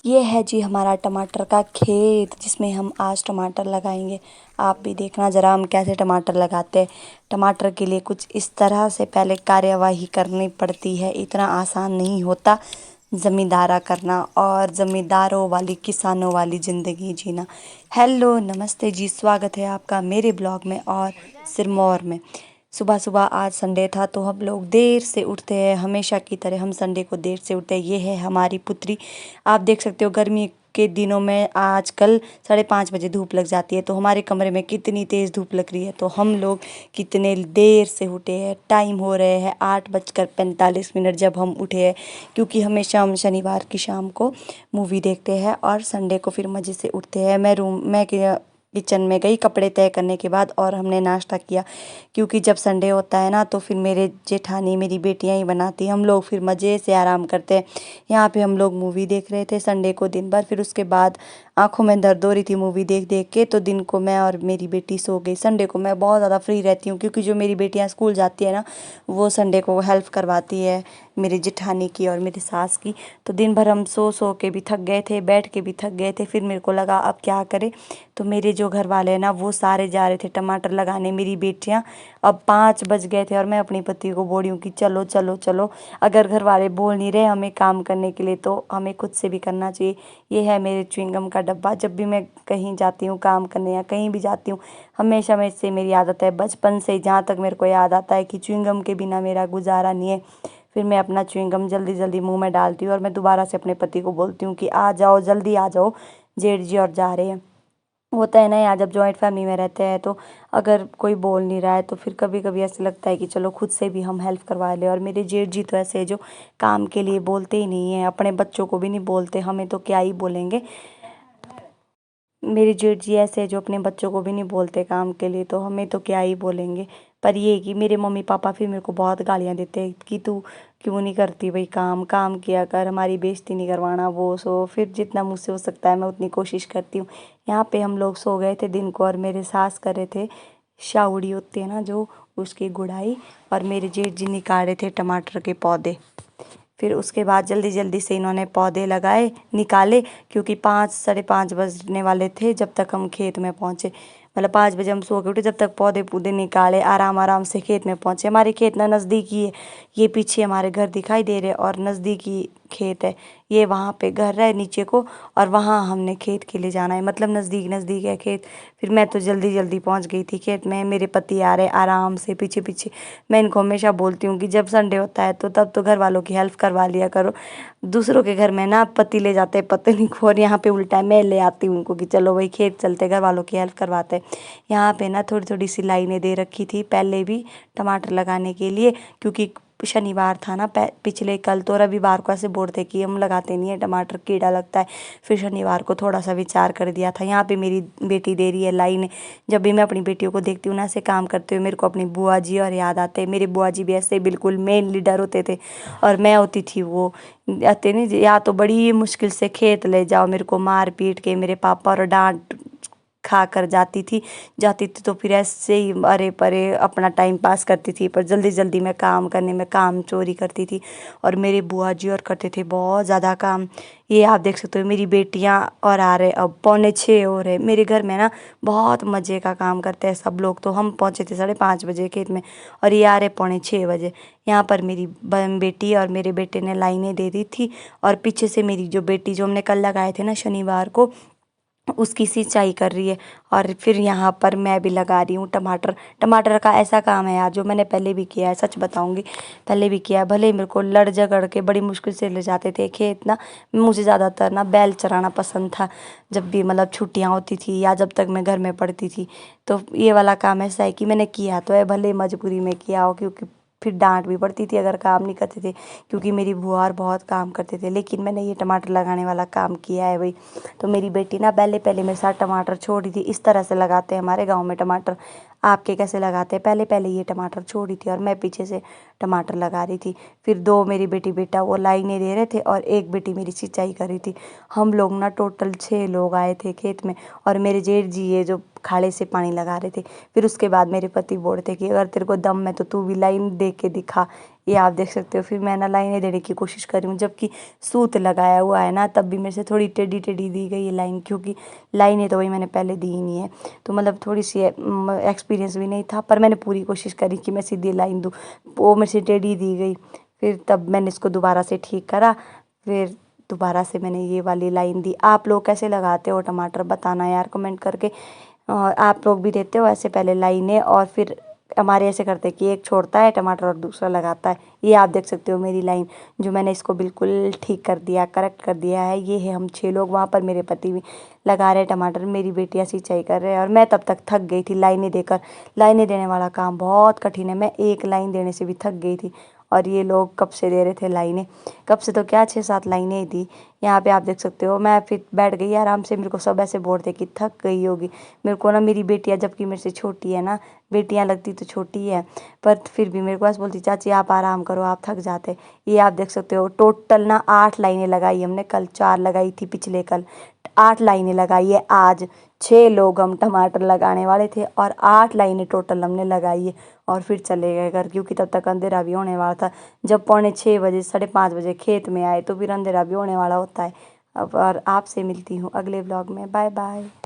ये है जी हमारा टमाटर का खेत जिसमें हम आज टमाटर लगाएंगे। आप भी देखना ज़रा हम कैसे टमाटर लगाते हैं। टमाटर के लिए कुछ इस तरह से पहले कार्यवाही करनी पड़ती है, इतना आसान नहीं होता ज़मींदारा करना और ज़मींदारों वाली किसानों वाली ज़िंदगी जीना। हेलो नमस्ते जी, स्वागत है आपका मेरे ब्लॉग में और सिरमौर में। सुबह सुबह आज संडे था तो हम लोग देर से उठते हैं, हमेशा की तरह हम संडे को देर से उठते हैं। ये है हमारी पुत्री। आप देख सकते हो गर्मी के दिनों में आजकल 5:30 बजे धूप लग जाती है, तो हमारे कमरे में कितनी तेज़ धूप लग रही है। तो हम लोग कितने देर से उठे हैं, टाइम हो रहे हैं 8:45 जब हम उठे हैं, क्योंकि हमेशा हम शनिवार की शाम को मूवी देखते हैं और संडे को फिर मज़े से उठते हैं। मैं किचन में गई कपड़े तय करने के बाद और हमने नाश्ता किया, क्योंकि जब संडे होता है ना तो फिर मेरे जेठानी मेरी बेटियां ही बनाती, हम लोग फिर मज़े से आराम करते हैं। यहाँ पे हम लोग मूवी देख रहे थे संडे को दिन भर, फिर उसके बाद आंखों में दर्द हो रही थी मूवी देख देख के, तो दिन को मैं और मेरी बेटी सो गई। संडे को मैं बहुत ज़्यादा फ्री रहती हूँ, क्योंकि जो मेरी बेटियाँ स्कूल जाती है ना वो संडे को हेल्प करवाती है मेरी जेठानी की और मेरी सास की। तो दिन भर हम सो सो के भी थक गए थे, बैठ के भी थक गए थे। फिर मेरे को लगा अब क्या करें, तो मेरे जो घर वाले हैं ना वो सारे जा रहे थे टमाटर लगाने, मेरी बेटियां। अब 5 बज गए थे और मैं अपनी पति को बोल रही हूँ कि चलो चलो चलो, अगर घर वाले बोल नहीं रहे हमें काम करने के लिए तो हमें खुद से भी करना चाहिए। ये है मेरे च्युइंगम का डब्बा। जब भी मैं कहीं जाती हूँ काम करने या कहीं भी जाती हूँ, हमेशा में से मेरी आदत है बचपन से, जहाँ तक मेरे को याद आता है, कि च्युइंगम के बिना मेरा गुजारा नहीं है। फिर मैं अपना च्युइंगम जल्दी जल्दी मुंह में डालती हूँ और मैं दोबारा से अपने पति को बोलती हूँ कि आ जाओ जल्दी आ जाओ, जेठ जी और जा रहे हैं। होता है ना यार, जब जॉइंट फैमिली में रहते हैं तो अगर कोई बोल नहीं रहा है तो फिर कभी कभी ऐसे लगता है कि चलो खुद से भी हम हेल्प करवा लें। और मेरे जेठ जी तो ऐसे है जो काम के लिए बोलते ही नहीं है, अपने बच्चों को भी नहीं बोलते, हमें तो क्या ही बोलेंगे। मेरे जेठ जी ऐसे है जो अपने बच्चों को भी नहीं बोलते काम के लिए, तो हमें तो क्या ही बोलेंगे। पर ये है कि मेरे मम्मी पापा फिर मेरे को बहुत गालियाँ देते हैं कि तू क्यों नहीं करती भाई, काम काम किया कर, हमारी बेइज्जती नहीं करवाना वो सो। फिर जितना मुझसे हो सकता है मैं उतनी कोशिश करती हूँ। यहाँ पे हम लोग सो गए थे दिन को और मेरे सास कर रहे थे शावड़ी होती है ना जो, उसकी गुड़ाई, और मेरे जेठ जी निकाल रहे थे टमाटर के पौधे। फिर उसके बाद जल्दी जल्दी से इन्होंने पौधे लगाए निकाले, क्योंकि 5 साढ़े 5 बजने वाले थे जब तक हम खेत में पहुँचे। मतलब 5 बजे हम सो के उठे, जब तक पौधे पौधे निकाले आराम आराम से खेत में पहुँचे। हमारे खेत ना नज़दीकी है, ये पीछे हमारे घर दिखाई दे रहे और नज़दीकी खेत है। ये वहाँ पे घर है नीचे को, और वहाँ हमने खेत के लिए जाना है, मतलब नज़दीक नज़दीक है खेत। फिर मैं तो जल्दी जल्दी पहुँच गई थी खेत में, मेरे पति आ रहे आराम से पीछे पीछे। मैं इनको हमेशा बोलती हूँ कि जब संडे होता है तो तब तो घर वालों की हेल्प करवा लिया करो। दूसरों के घर में ना पति ले जाते हैं पत्नी को, और यहाँ पे उल्टा है, मैं ले आती हूँ उनको कि चलो भाई खेत चलते, घर वालों की हेल्प करवाते हैं। यहाँ पे ना थोड़ी थोड़ी सी लाइनें दे रखी थी पहले भी टमाटर लगाने के लिए, क्योंकि शनिवार था ना पिछले कल, तो रविवार को ऐसे बोलते कि हम लगाते नहीं है टमाटर, कीड़ा लगता है। फिर शनिवार को थोड़ा सा विचार कर दिया था। यहाँ पे मेरी बेटी दे रही है लाइन। जब भी मैं अपनी बेटियों को देखती हूँ ना ऐसे काम करते हुए, मेरे को अपनी बुआ जी और याद आते हैं। मेरे बुआ जी भी ऐसे बिल्कुल मेन लीडर होते थे, और मैं होती थी वो आते नहीं, या तो बड़ी मुश्किल से खेत ले जाओ, मेरे को मार पीट के मेरे पापा और डांट खा कर जाती थी तो फिर ऐसे ही अरे परे अपना टाइम पास करती थी। पर जल्दी जल्दी में काम करने में काम चोरी करती थी, और मेरे बुआ जी और करते थे बहुत ज़्यादा काम। ये आप देख सकते हो मेरी बेटियां और आ रहे, अब 5:45 हो रहे। मेरे घर में ना बहुत मज़े का काम करते हैं सब लोग। तो हम पहुँचे थे 5:30 खेत में, और ये आ रहे 5:45। यहाँ पर मेरी बेटी और मेरे बेटे ने लाइनें दे दी थी, और पीछे से मेरी जो बेटी जो हमने कल लगाए थे ना शनिवार को, उसकी सिंचाई कर रही है। और फिर यहाँ पर मैं भी लगा रही हूँ टमाटर। टमाटर का ऐसा काम है यार जो मैंने पहले भी किया है, सच बताऊंगी पहले भी किया है। भले ही मेरे को लड़ झगड़ के बड़ी मुश्किल से ले जाते थे खेत ना, मुझे ज़्यादातर ना बैल चराना पसंद था, जब भी मतलब छुट्टियाँ होती थी या जब तक मैं घर में पढ़ती थी। तो ये वाला काम ऐसा है कि मैंने किया तो है, भले मजबूरी में किया हो, क्योंकि फिर डांट भी पड़ती थी अगर काम नहीं करते थे, क्योंकि मेरी बुआ और बहुत काम करते थे। लेकिन मैंने ये टमाटर लगाने वाला काम किया है भाई। तो मेरी बेटी ना पहले पहले मेरे साथ टमाटर छोड़ी थी। इस तरह से लगाते हैं हमारे गांव में टमाटर, आपके कैसे लगाते हैं? पहले पहले ये टमाटर छोड़ी थी और मैं पीछे से टमाटर लगा रही थी। फिर 2 मेरी बेटी बेटा वो लाइनें दे रहे थे, और एक बेटी मेरी सिंचाई कर रही थी। हम लोग ना टोटल 6 लोग आए थे खेत में, और मेरे जेठ जी ये जो खाड़े से पानी लगा रहे थे। फिर उसके बाद मेरे पति बोल रहे थे कि अगर तेरे को दम है तो तू भी लाइन दे के दिखा। ये आप देख सकते हो। फिर मैं ना लाइनें देने की कोशिश कर रही हूँ, जबकि सूत लगाया हुआ है ना, तब भी मेरे से थोड़ी टेढ़ी टेढ़ी दी गई है लाइन, क्योंकि लाइनें तो वही मैंने पहले दी ही नहीं है। तो मतलब थोड़ी सी एक्सपीरियंस भी नहीं था, पर मैंने पूरी कोशिश करी कि मैं सीधी लाइन दूँ। वो मेरे से टेढ़ी दी गई। फिर तब मैंने इसको दोबारा से ठीक करा। फिर दोबारा से मैंने ये वाली लाइन दी। आप लोग कैसे लगाते हो टमाटर, बताना यार कमेंट करके। और आप लोग भी देते हो ऐसे पहले लाइनें, और फिर हमारे ऐसे करते हैं कि एक छोड़ता है टमाटर और दूसरा लगाता है। ये आप देख सकते हो मेरी लाइन, जो मैंने इसको बिल्कुल ठीक कर दिया, करेक्ट कर दिया है। ये है हम 6 लोग, वहाँ पर मेरे पति भी लगा रहे टमाटर, मेरी बेटियाँ सिंचाई कर रहे हैं, और मैं तब तक थक गई थी लाइनें देकर। लाइनें देने वाला काम बहुत कठिन है, मैं एक लाइन देने से भी थक गई थी। और ये लोग कब से दे रहे थे लाइनें, कब से तो क्या 6-7 लाइनें ही थी। यहाँ पे आप देख सकते हो। मैं फिर बैठ गई आराम से। मेरे को सब ऐसे बोल रहे कि थक गई होगी। मेरे को ना मेरी बेटियाँ, जबकि मेरे से छोटी है ना, बेटियाँ लगती तो छोटी है, पर फिर भी मेरे को ऐसे बोलती चाची आप आराम करो, आप थक जाते। ये आप देख सकते हो। टोटल ना 8 लाइनें लगाई हमने, कल 4 लगाई थी, पिछले कल 8 लाइनें लगाई है। आज 6 लोग हम टमाटर लगाने वाले थे, और 8 लाइनें टोटल हमने लगाई है। और फिर चले गए घर, क्योंकि तब तक अंधेरा भी होने वाला था। जब 5:45 5:30 खेत में आए तो फिर अंधेरा भी होने वाला होता है। अब और आपसे मिलती हूँ अगले ब्लॉग में। Bye bye.